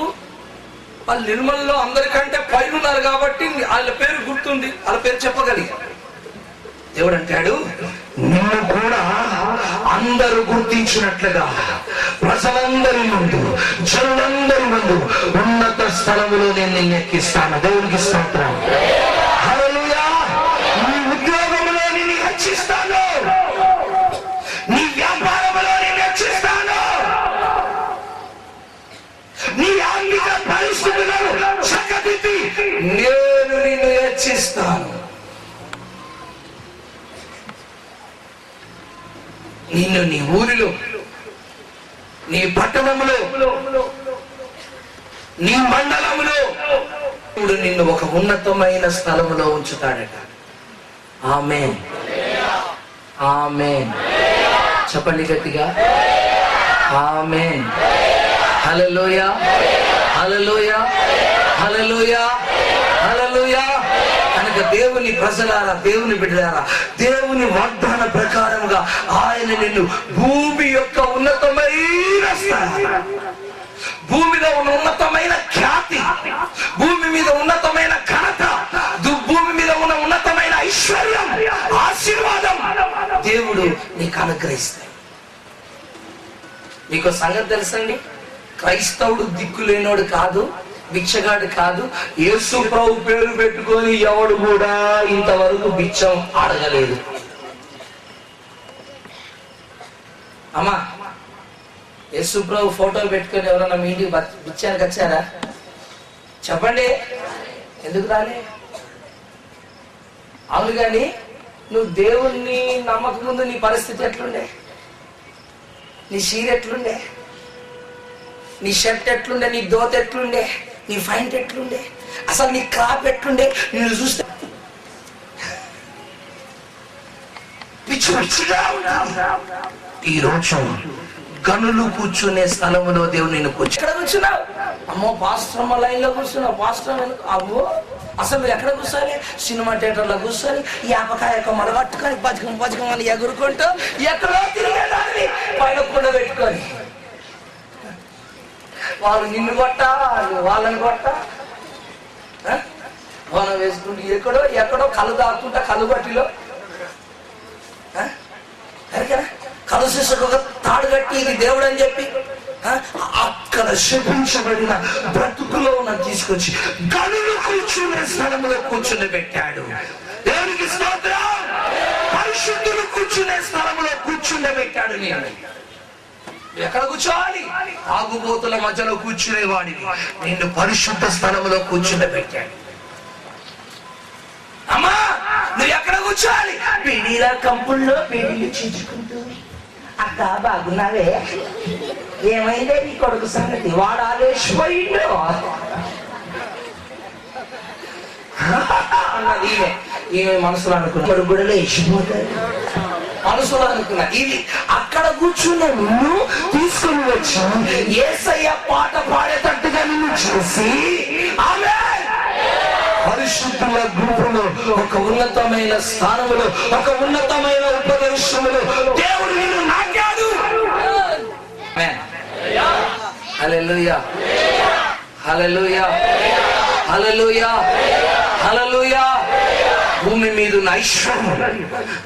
వాళ్ళు నిర్మలలో అందరికంటే పైన ఉన్నారు కాబట్టి వాళ్ళ పేరు గుర్తుంది, వాళ్ళ పేరు చెప్పగలిగారు. దేవుడు అంటాడు, నిన్ను కూడా అందరూ గుర్తించినట్లుగా ప్రజలందరి ముందు, జనులందరి ముందు ఉన్నత స్థలములో నేను నిన్ను ఎక్కిస్తాను. దేవునికి స్తోత్రం. హల్లెలూయా. నీ ఉద్యోగంలో నిన్ను హెచ్చిస్తాను, నీ వ్యాపారంలో చేస్తాను. నిన్ను నీ ఊరిలో, నీ పట్టణంలో, నీ మండలంలో ఇప్పుడు నిన్ను ఒక ఉన్నతమైన స్థలములో ఉంచుతాడట. ఆమేన్, ఆమేన్. చెప్పండి గట్టిగా, ఆమేన్. హల్లెలూయా, హల్లెలూయా, హల్లెలూయా, హల్లెలూయా. కనుక దేవుని ప్రజలారా, దేవుని బిడ్డలారా, దేవుని వాగ్దాన ప్రకారముగా ఆయన నిన్ను భూమి యొక్క ఉన్నతమైన స్థాయి, భూమి మీద ఉన్న ఉన్నతమైన ఖ్యాతి, భూమి మీద ఉన్నతమైన ఘనత, భూమి మీద ఉన్న ఉన్నతమైన ఐశ్వర్యం, ఆశీర్వాదం దేవుడు నీకు అనుగ్రహిస్తాడు. మీకు సంగతి తెలుసండి, క్రైస్తవుడు దిక్కులేనోడు కాదు, భిక్షగాడు కాదు. యేసు ప్రభు పేరు పెట్టుకొని ఎవడు కూడా ఇంతవరకు భిక్షం అడగలేదు. అమ్మా, యేసు ప్రభు ఫోటో పెట్టుకొని ఎవరన్నా మీ ఇంటికి భిక్షానికి వచ్చారా? చెప్పండి, ఎందుకు రాలే? అవును కానీ నువ్వు దేవుణ్ణి నమ్మక ముందు నీ పరిస్థితి ఎట్లుండే? నీ చీర ఎట్లుండే? నీ షర్ట్ ఎట్లుండే? నీ దోత ఎట్లుండే? నీ ఫైంట్ ఎట్లుండే? అసలు నీ క్రాప్ ఎట్లుండే? నేను చూస్తే పిచ్చి పిచ్చిగా ఈరోజు గనులు కూర్చునే స్థలంలో దేవుడు నేను ఎక్కడ కూర్చున్నావు? అమ్మో పాస్టర్ లైన్ లో కూర్చున్నావు. పాస్టర్ అమ్మో, అసలు నువ్వు ఎక్కడ కూర్చోాలి? సినిమా థియేటర్ లో కూర్చొని యాపకాయ కొమ్మలు పట్టుకొని బజకం బజకం అని ఎగురుకుంటూ ఎక్కడో తిరిగేదాన్ని పైన కూడా పెట్టుకొని వాళ్ళు నిన్ను కొట్ట, వాళ్ళని కొట్ట, మనం వేసుకుంటూ ఎక్కడో ఎక్కడో కళ్ళు దాక్కుంటా, కళ్ళు బట్టిలో కళ్ళు శిశుకు ఒక తాడు కట్టి ఇది దేవుడు అని చెప్పి అక్కడ శపించబడిన బ్రతుకులో నన్ను తీసుకొచ్చి గనులు కూర్చునే స్థలంలో కూర్చుని పెట్టాడు. దేవునికి స్తోత్రం. పరిశుద్ధులు కూర్చునే స్థలంలో కూర్చుని పెట్టాడు. నేను ఎక్కడ కూర్చోవాలి? ఆగుబోతుల మధ్యలో కూర్చునేవాడిని నిన్ను పరిశుద్ధ స్థలంలో కూర్చుని పెట్టాడు. అమ్మా, నువ్వు ఎక్కడ కూర్చోవాలి? పిడిల కంపుల్లో పిడిలు చీచుకుంటూ, అక్క బాగున్నావే, ఏమైందే నీ కొడుకు సంగతి, వాడు ఆలేసిపోయిండు అన్నది ఈమె మనసులో అనుకున్నా. కొడుకు కూడా లేచిపోతాడు మనసులో అనుకున్నా. ఇది అక్కడ కూర్చున్న నిన్ను తీసుకుని వచ్చి యేసయ్య పాట పాడేటట్టుగా నిన్ను చేసి ఆమేన్ పరిశుద్ధుల గుంపులో ఒక ఉన్నతమైన స్థానములో, ఒక ఉన్నతమైన ఉపదేశములో దేవుడు నిన్ను నాటాడు. హల్లెలూయా, హల్లెలూయా, హల్లెలూయా, హల్లెలూయా. భూమి మీద ఉన్న ఐశ్వర్యం,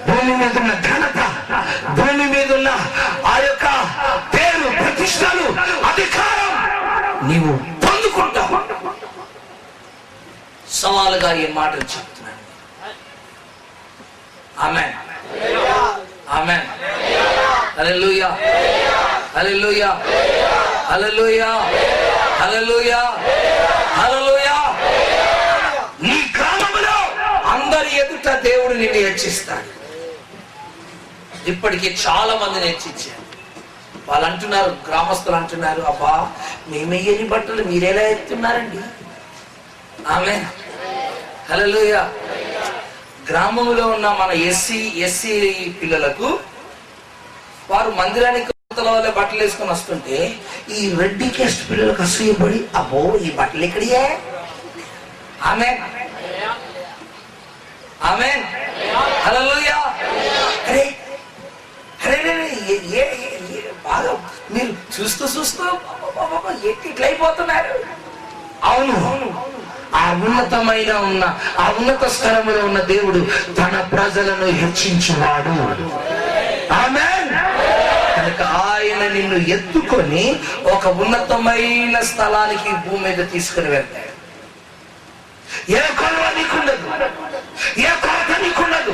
భూమి మీద ఉన్న ఘనత, భూమి మీద ఉన్న ఆ యొక్క పేరు, ప్రతిష్టలు, అధికారం నీవు పొందుకుంటావు. సవాలుగా ఈ మాటలు చెప్తున్నాను. ఆమేన్, ఆమేన్. హల్లెలూయా, హల్లెలూయా, హల్లెలూయా, హల్లెలూయా, హల్లెలూయా. నీ గ్రామంలో అందరి ఎదుట దేవుడు నిన్ను హెచ్చిస్తాడు. ఇప్పటికీ చాలా మందిని హెచ్చించారు. వాళ్ళు అంటున్నారు, గ్రామస్తులు అంటున్నారు, అబ్బా మేమెయ్యని బట్టలు మీరేలా ఎత్తున్నారండి. ఆమేన్, హల్లెలూయా. గ్రామంలో ఉన్న మన ఎస్సీ పిల్లలకు వారు మందిరానికి వాళ్ళ బట్టలు వేసుకొని వస్తుంటే ఈ రెడ్డి కేస్ట్ పిల్లలకు అసూయపడి, అబ్బో ఈ బట్టలు ఎక్కడియే. ఆమేన్, ఆమేన్, హల్లెలూయా. అరే అరే బాగా మీరు చూస్తూ ఇట్లా అయిపోతున్నారు. అవును, ఆ ఉన్నతమైన ఉన్న ఆ ఉన్నత స్థలంలో ఉన్న దేవుడు తన ప్రజలను హెచ్చించువాడు. ఆమేన్. కనుక ఆయన నిన్ను ఎత్తుకొని ఒక ఉన్నతమైన స్థలానికి భూమి మీద తీసుకుని వెళ్తాడు. ఏ కొలవ నీకుండదు, ఏ కొరత నీకుండదు,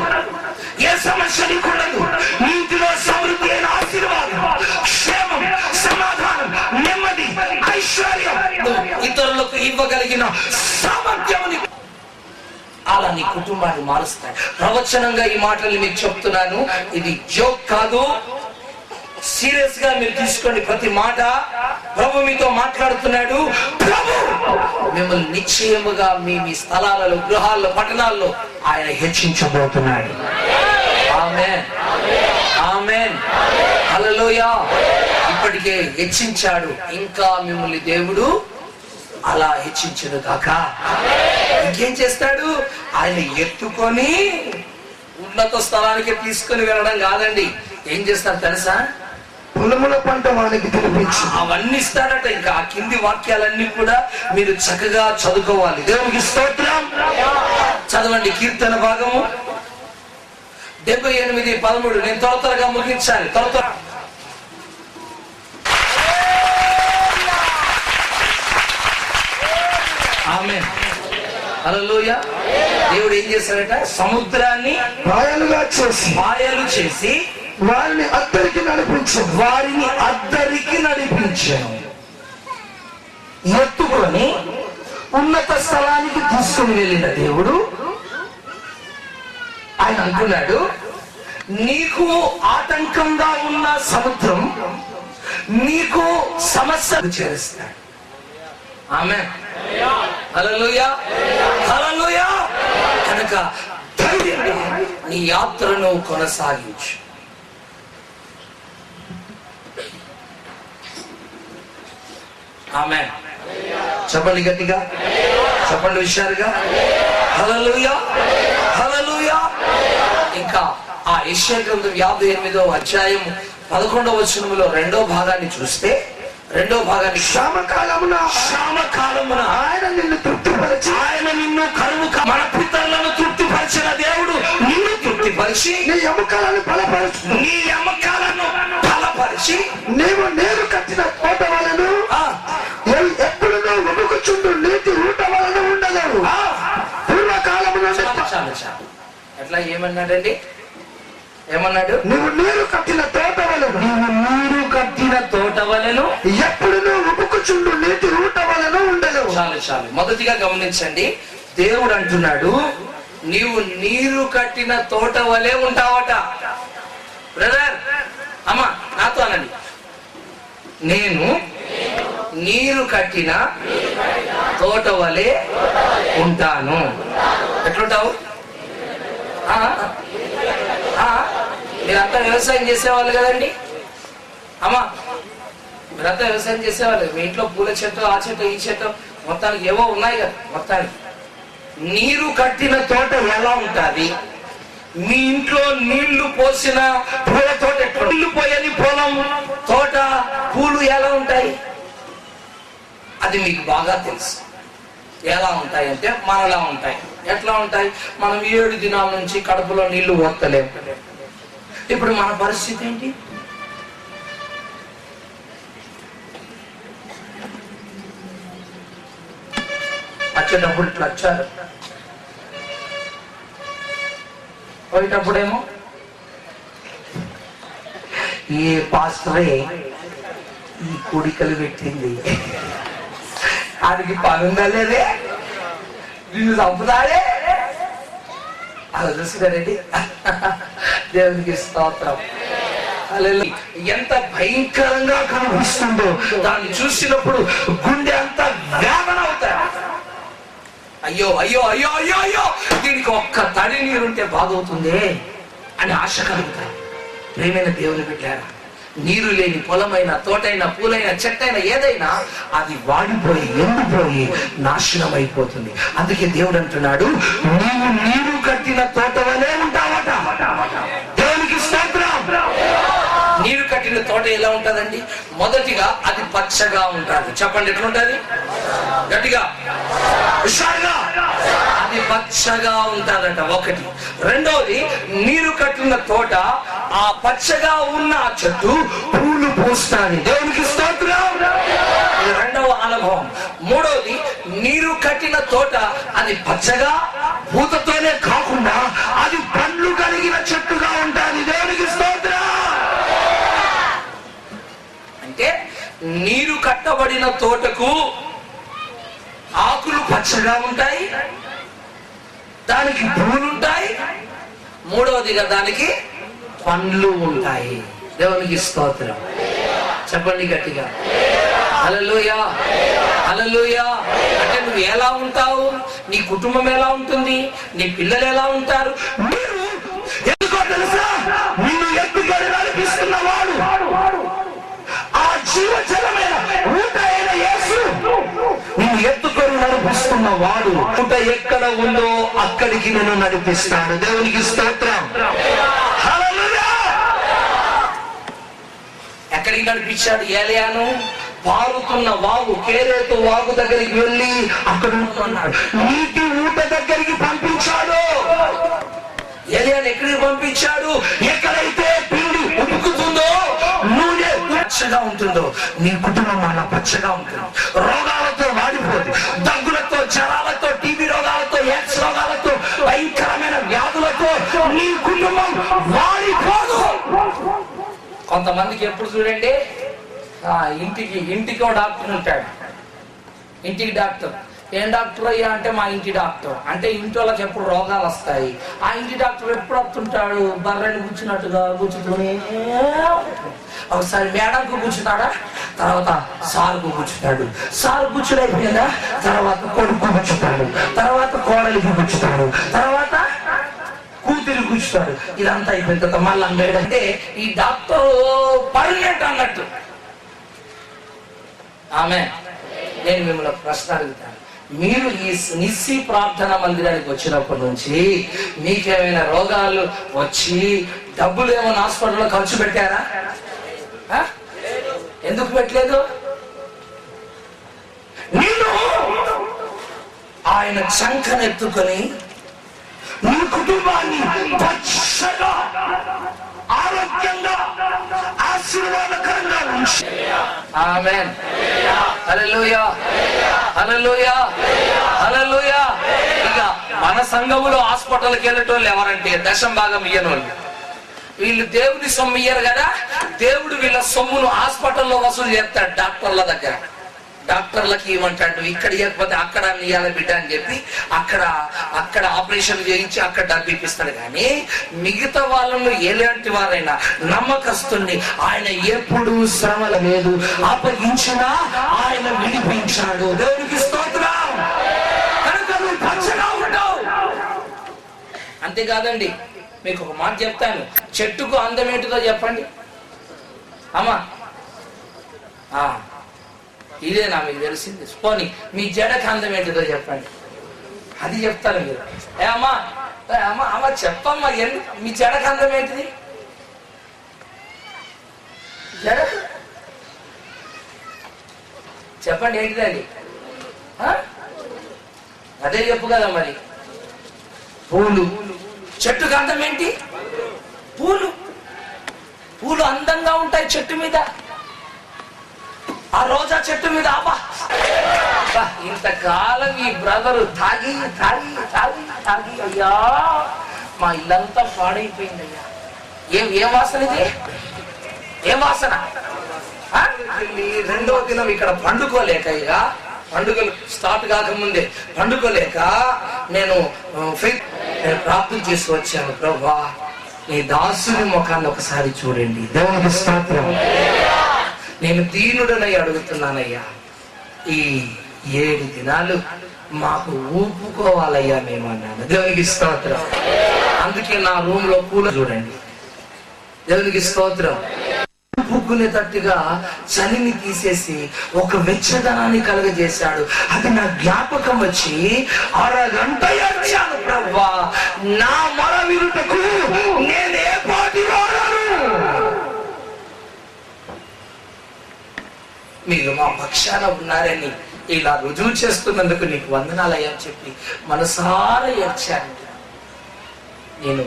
ఏ సమస్య నీకుండదు. నీటిలో సమృద్ధి అయిన ఆశీర్వాదం, క్షేమం, సమాధానం, నెమ్మది, ఐశ్వర్యం, ఇతరులకు ఇవ్వగలిగిన సామర్థ్యం. అలా అలా నీ కుటుంబాన్ని మారుస్తాయి. ప్రవచనంగా ఈ మాటలు మీకు చెప్తున్నాను. ఇది జోక్ కాదు, సీరియస్ గా మీరు తీసుకోండి. ప్రతి మాట ప్రభు మీతో మాట్లాడుతున్నాడు. ప్రభు మిమ్మల్ని నిశ్చయముగా మీ స్థలాలలో, గృహాల్లో, పట్టణాల్లో ఆయన హెచ్చించబోతున్నాడు. ఆమేన్, ఆమేన్, హల్లెలూయా. ఇప్పటికే హెచ్చించాడు, ఇంకా మిమ్మల్ని దేవుడు అలా హెచ్చించను కాక. ఇంకేం చేస్తాడు? ఆయన ఎత్తుకొని ఉన్నత స్థలానికి తీసుకొని వెళ్ళడం కాదండి. ఏం చేస్తారు తెలుసా? పొలముల పంట వానికి తినిపించి అవన్నీ ఇస్తాడట. ఇంకా ఆ కింది వాక్యాలన్నీ కూడా మీరు చక్కగా చదువుకోవాలి. దేవునికి స్తోత్రం. చదవండి కీర్తన భాగము 78:13. నేను త్వరగా ముగించాలి. త్వర ఆమేన్, హల్లెలూయా. దేవుడు ఏం చేశాడట? సముద్రాన్ని పాయలుగా చేసి వారిని అద్దరికి నడిపించాను. ఎత్తుకొని ఉన్నత స్థలానికి తీసుకుని వెళ్ళిన దేవుడు ఆయన అంటున్నాడు, నీకు ఆటంకంగా ఉన్న సముద్రం నీకు సమస్యలు చేస్తాడు. ఆమేన్, హల్లెలూయా, హల్లెలూయా. కనుక ధైర్యంగా నీ యాత్రను కొనసాగించు. ఆమేన్. చెప్పండి గట్టిగా, చెప్పండి హుషారుగా. హల్లెలూయా, హల్లెలూయా. ఇంకా ఆ యెషయా గ్రంథం 58వ అధ్యాయం 11వ వచనములో రెండో భాగాన్ని చూస్తే, రెండో భాగాన్ని శ్యామకాలమున ఆయన నిన్ను తృప్తిపరిచి, ఆయన నిన్ను కరువు మన పితరులను తృప్తిపరిచిన దేవుడు నిన్ను తృప్తిపరిచి నీ ఎముకలను బలపరిచి నీవు నీరు కట్టిన కోట వలను ఎప్పుడు ఉబుకుచుండు నీటి ఊట వలన ఉండలేవు. పూర్వకాలము ఎట్లా ఏమన్నాడండి? ఏమన్నాడు? నువ్వు నీరు కట్టిన తోట వలెను ఎప్పుడు ఉబుకుచుండు నీటి ఊట వలన ఉండలేవు. చాలు. మొదటిగా గమనించండి, దేవుడు అంటున్నాడు నీవు నీరు కట్టిన తోట వలె ఉంటావట. బ్రదర్, అమ్మా నాతో అనండి, నేను నీరు కట్టిన తోట వలె ఉంటాను. ఎట్లుంటావు? మీరంతా వ్యవసాయం చేసేవాళ్ళు కదండి అమ్మా, మీరంతా వ్యవసాయం చేసేవాళ్ళు. మీ ఇంట్లో పూల చెట్టు, ఆ చెట్టు, ఈ చెట్టు, మొత్తానికి ఏవో ఉన్నాయి కదా. మొత్తానికి నీరు కట్టిన తోట ఎలా ఉంటుంది? మీ ఇంట్లో నీళ్లు పోసిన పూల తోట, నీళ్లు పోయని పొలం తోట, పూలు ఎలా ఉంటాయి? అది మీకు బాగా తెలుసు. ఎలా ఉంటాయి అంటే మనలా ఉంటాయి. ఎట్లా ఉంటాయి? మనం 7 దినాల నుంచి కడుపులో నీళ్లు వస్తలేము. ఇప్పుడు మన పరిస్థితి ఏంటి? వచ్చేటప్పుడు ఇట్లా వచ్చారు, పోయేటప్పుడేమో ఏ పాస్టరే ఈ కోడికలు పెట్టింది, ఆడికి పనుందా లేదే, నిన్ను చంపుతాడే, అలా చూసుకున్నారండి. దేవునికి స్తోత్రం. ఎంత భయంకరంగా కనిపిస్తుందో దాన్ని చూసినప్పుడు గుండె అంతా వేదన అవుతాయి. అయ్యో అయ్యో అయ్యో అయ్యో అయ్యో, దీనికి ఒక్క తడి నీరుంటే బాగవుతుందే అని ఆశ కలుగుతాయి. ప్రేమైన దేవుని బిడ్డారా, నీరు లేని పొలమైన, తోటైన, పూలైన, చెట్టైన ఏదైనా అది వాడిపోయి, ఎండిపోయి నాశనం అయిపోతుంది. అందుకే దేవుడు అంటున్నాడు, నీవు నీరు కట్టిన తోట వలె ఉంటావట. దేవునికి స్తోత్రం. నీరు కట్టిన తోట ఎలా ఉంటదండి? మొదటిగా అది పచ్చగా ఉంటుంది. చెప్పండి ఎట్లుంటది? గట్టిగా, హుషారుగా. అది పచ్చగా ఉంటుందట ఒకటి. రెండోది, నీరు కట్టిన తోట, ఆ పచ్చగా ఉన్న చెట్టు పూలు పూస్తాయి. దేవునికి స్తోత్రం. ఇది రెండవ అనుభవం. మూడోది, నీరు కట్టిన తోట అది పచ్చగా పూతతోనే కాకుండా అది పండ్లు కలిగిన చెట్టుగా ఉంటుంది. దేవునికి స్తోత్రం. అంటే నీరు కట్టబడిన తోటకు ఆకులు పచ్చగా ఉంటాయి, దానికి పూలు ఉంటాయి, మూడవదిగా దానికి పండ్లు ఉంటాయి. దేవునికి స్తోత్రం. చెప్పండి గట్టిగా హల్లెలూయా, హల్లెలూయా. అంటే నువ్వు ఎలా ఉంటావు, నీ కుటుంబం ఎలా ఉంటుంది, నీ పిల్లలు ఎలా ఉంటారు? మీరు ఎందుకో తెలుసా, నిన్ను ఎత్తుకొని నడిపిస్తున్నవాడు, ఆ జీవజలమైన ఊట అయిన యేసు నిన్ను ఎత్తుకొని నడిపిస్తున్నవాడు. ఊట ఎక్కడ ఉందో అక్కడికి నేను నడిపిస్తాను. దేవునికి స్తోత్రం. హల్లెలూయా. ఎక్కడికి నడిపించాడు ఏలియాను? పారుతున్న వాగు, కేరేతు వాగు దగ్గరికి వెళ్ళి అక్కడ ఉంటున్నాడు. నీటి ఊట దగ్గరికి పంపించాడు. ఏలియాను ఎక్కడికి పంపించాడు? ఎక్కడైతే పిండి ఉడుకుతుందో, నూనె పచ్చగా ఉంటుందో నీ కుటుంబం అలా పచ్చగా ఉంటుంది. రోగాలతో వాడిపోదు, దగ్గులతో, జ్వరాలతో, టీబీ రోగాలతో, ఎయిడ్స్ రోగాలతో, భయంకరమైన వ్యాధులతో నీ కుటుంబం వాడిపోదు. కొంతమందికి ఎప్పుడు చూడండి, ఇంటికి డాక్టర్ ఉంటాడు. ఇంటికి డాక్టర్. ఏం డాక్టర్ అయ్యా అంటే మా ఇంటి డాక్టర్. అంటే ఇంటి వాళ్ళకి ఎప్పుడు రోగాలు వస్తాయి. ఆ ఇంటి డాక్టర్ ఎప్పుడు వస్తుంటాడు? బర్రెని కూర్చున్నట్టుగా కూర్చుంటూనే, ఒకసారి మేడంకు కూర్చున్నాడా, తర్వాత సార్కు కూర్చుంటాడు, సార్ కూర్చుని అయిపోయిందా, తర్వాత కొడుకు కూర్చుంటాడు, తర్వాత కోడలికి కూర్చుంటాడు, తర్వాత కూతురు కూర్చుతాడు. ఇదంతా అయిపోయిన తర్వాత మళ్ళీ మేడం. అంటే ఈ డాక్టర్ పర్మనెంట్ అన్నట్టు. ఆమె నేను మిమ్మల్ని ప్రశ్న అడుగుతాను, మీరు ఈ నిస్సి ప్రార్థన మందిరానికి వచ్చినప్పటి నుంచి మీకేమైనా రోగాలు వచ్చి డబ్బులు ఏమైనా హాస్పిటల్లో ఖర్చు పెట్టారా? ఎందుకు పెట్టలేదు? నిన్ను ఆయన చంకనెత్తుకొని నీ కుటుంబాన్ని పచ్చగా, ఆరోగ్యంగా, ఆశీర్వాదకరంగా ఉంచి. ఆమేన్. హల్లెలూయా, హల్లెలూయా, హల్లెలూయా. ఇక మన సంఘములో హాస్పిటల్కి వెళ్ళేటోళ్ళు ఎవరంటే దశం భాగం ఇయ్యనోళ్ళు. వీళ్ళు దేవుని సొమ్ము ఇయ్యరు కదా, దేవుడు వీళ్ళ సొమ్మును హాస్పిటల్లో వసూలు చేస్తాడు డాక్టర్ల దగ్గర. డాక్టర్లకి ఏమంటాడు, ఇక్కడ ఇవ్వకపోతే అక్కడ ఇయ్యాలి బిడ్డ అని చెప్పి అక్కడ ఆపరేషన్ చేయించి అక్కడ డబ్బు ఇప్పిస్తాడు. కానీ మిగతా వాళ్ళను ఎలాంటి వారైనా నమ్మకస్తుని ఆయన ఎప్పుడు శ్రమల లేదు, అప్పగించినా ఆయన విడిపించాడు. దేవునికి స్తోత్రం. కనుక నువ్వు పచ్చగా ఉంటావు. అంతేకాదండి, మీకు ఒక మాట చెప్తాను. చెట్టుకు అందం ఏంటిదో చెప్పండి అమ్మా. ఇదేనా మీకు తెలిసింది? పోనీ మీ జడకు అందం ఏంటిదో చెప్పండి, అది చెప్తాను మీరు. అమ్మా అమ్మా అమ్మ చెప్పమ్మా, మీ జడకు అందం ఏంటిది? జడ చెప్పండి, ఏంటిది అది? అదే చెప్పు కదా మరి. పూలు. చెట్టుకు అందం ఏంటి? పూలు. పూలు అందంగా ఉంటాయి చెట్టు మీద. ఆ రోజా చెట్టు మీద ఇంతకాలం ఈ బ్రదరు తాగి తాగి తాగి తాగి అయ్యా మా ఇల్లంతా పాడైపోయింది అయ్యా. ఏం వాసన ఇది? ఏం వాసన? రెండవ దినం ఇక్కడ పండుకోలేక, అయ్యా పండుగలు స్టార్ట్ కాకముందే పండుకోలేక నేను ప్రార్థన చేసి వచ్చాను. ప్రభువా, నీ దాసుని ముఖాన్ని ఒకసారి చూడండి. దేవునికి స్తోత్రం. నేను దీనుడనై అడుగుతున్నానయ్యా, ఈ 7 దినాలు మాకు ఊపుకోవాలయ్యా మేము అన్నాను. దేవునికి స్తోత్రం. అందుకే నా రూమ్ లో పూలు చూడండి. దేవునికి స్తోత్రం. పుక్కునేటట్టుగా చలిని తీసేసి ఒక వెచ్చదనాన్ని కలుగజేశాడు. అది నా జ్ఞాపకం వచ్చి అరగంట ఏడ్చాను. ప్రభువా, నా మొర వినుటకు నేనే పాటి వాడను. మీరు మా పక్షాన ఉన్నారని ఇలా రుజువు చేస్తున్నందుకు నీకు వందనాలయ్యా అని చెప్పి మనసారా ఏడ్చాను. నేను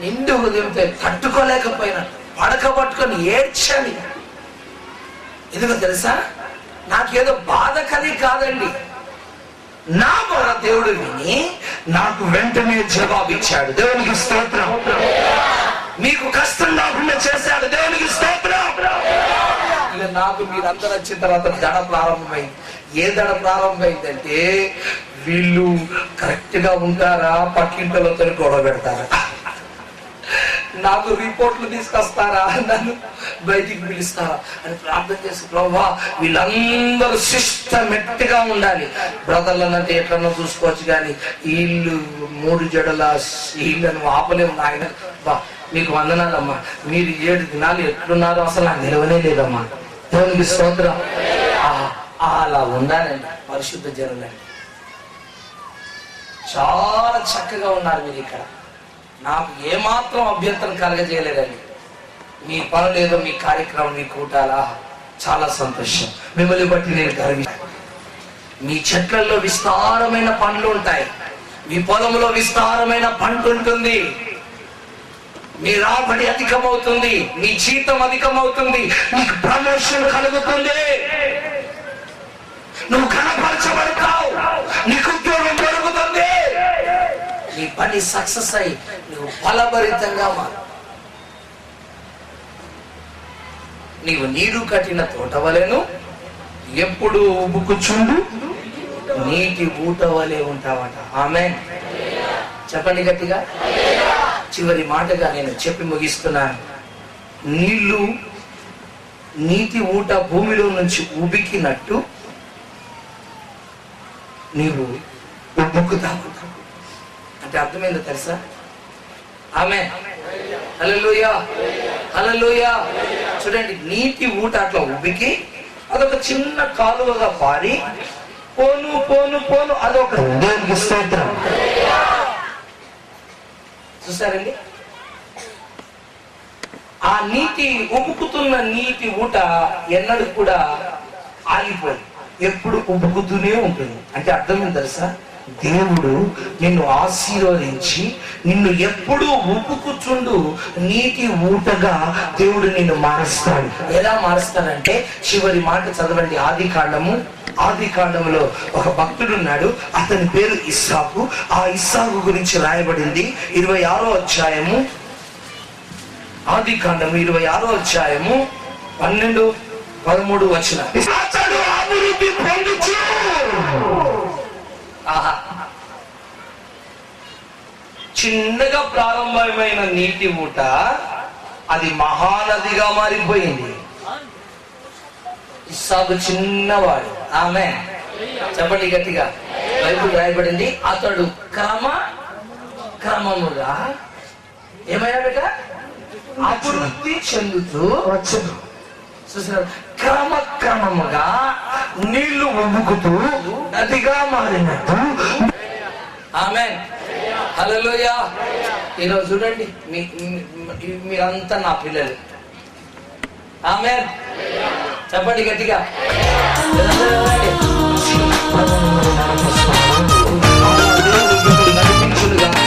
నిండు హృదయంతో తట్టుకోలేకపోయినా పడక పట్టుకొని ఏడ్చాను. ఎందుకో తెలుసా, నాకేదో బాధ కలిగి కాదండి, నా మొర దేవుడు విని నాకు వెంటనే జవాబిచ్చాడు. దేవునికి స్తోత్రం. మీకు కష్టం రాకుండా చేశాడు. దేవునికి స్తోత్రం. ఇక నాకు మీరందరూ వచ్చిన తర్వాత దడ ప్రారంభమైంది. ఏ దడ ప్రారంభమైందంటే వీళ్ళు కరెక్ట్ గా ఉంటారా, పక్కింటలతో గొడవ పెడతారా, నాకు రిపోర్ట్లు తీసుకొస్తారా, నన్ను బయటికి పిలుస్తారా అని ప్రార్థన చేసి, ప్రభా వీళ్ళందరూ సిస్టమేటిక్ గా ఉండాలి. బ్రదర్లను అంటే ఎట్లన్నా చూసుకోవచ్చు, కానీ వీళ్ళు 3 జడల వీళ్ళను ఆపలేము నాయన. బా మీకు వందనాలమ్మా, మీరు 7 దినాలు ఎట్లున్నారో అసలు నాకు నిలవనే లేదమ్మా. దేవునికి స్తోత్రం. అలా ఉండాలండి పరిశుద్ధ జనులండి. చాలా చక్కగా ఉన్నారు మీరు ఇక్కడ. నాకు ఏమాత్రం అభ్యంతరం కలగజేయలేదండి. మీ పనులు ఏదో, మీ కార్యక్రమం, మీ కూటాలా, చాలా సంతోషం. మిమ్మల్ని బట్టి నేను గర్విస్తాను. మీ చెట్లలో విస్తారమైన పండ్లు ఉంటాయి, మీ పొలంలో విస్తారమైన పంట ఉంటుంది, మీ రాబడి అధికమవుతుంది, మీ జీతం అధికమవుతుంది, నీకు ప్రమోషన్ కలుగుతుంది, నువ్వు కనపరచబడతావు, నీకు ఉద్యోగం దొరుకుతుంది, నీ పని సక్సెస్ అయి నువ్వు ఫలభరితంగా మారు. నీవు నీరు కట్టిన తోట వలెను ఎప్పుడు ఉబుకుచుండు నీటి ఊట వలె ఉంటావట. ఆమేన్. చెప్పండి గట్టిగా. చివరి మాటగా నేను చెప్పి ముగిస్తున్నాను. నీటి ఊట భూమిలో నుంచి ఉబికినట్టు నీవు ఉబ్బుకుతావు అంటే అర్థమైందో తెలుసా? ఆమేన్. హల్లెలూయా, హల్లెలూయా. చూడండి, నీటి ఊట అట్లా ఉబ్బికి అదొక చిన్న కాలువగా పారి పోను పోను పోను అదొక దేవునికి స్తోత్రం. చూసారండి, ఆ నీటి ఉబ్బుకుతున్న నీటి ఊట ఎన్నడూ కూడా ఆగిపోదు, ఎప్పుడు ఉబ్బుకుతూనే ఉంటుంది. అంటే అర్థం తెలుసా? దేవుడు నిన్ను ఆశీర్వదించి నిన్ను ఎప్పుడూ ఉబ్బుకుచుండు నీటి ఊటగా దేవుడు నిన్ను మారుస్తాడు. ఎలా మారుస్తాడంటే చివరి మాట చదవండి. ఆది కాండములో ఒక భక్తుడు ఉన్నాడు, అతని పేరు ఇస్సాకు. ఆ ఇస్సాకు గురించి రాయబడింది 26వ అధ్యాయము, ఆది కాండము 26వ అధ్యాయము 12, 13 వచన. అతడు అభివృద్ధి పొందుచు. ఆహా, చిన్నగా ప్రారంభమైన నీటి ఊట అది మహానదిగా మారిపోయింది. ఇస్సాకు చిన్నవాడు. ఆమె చెప్పండి గట్టిగా. బైబిల్ రాయబడింది, అతడు క్రమముగా ఏమయ్యాడట? అభివృద్ధి చెందుతూ వచ్చాడు. చూసారు, క్రమక్రమముగా నీళ్లు ఉబ్బుకుతూ నదిగా మారినట్టు. ఆమేన్. హల్లెలూయా. ఈరోజు చూడండి, మీరంతా నా పిల్లలు. ఆమేన్. చెప్పండి గట్టిగా. నడిపించుగాక.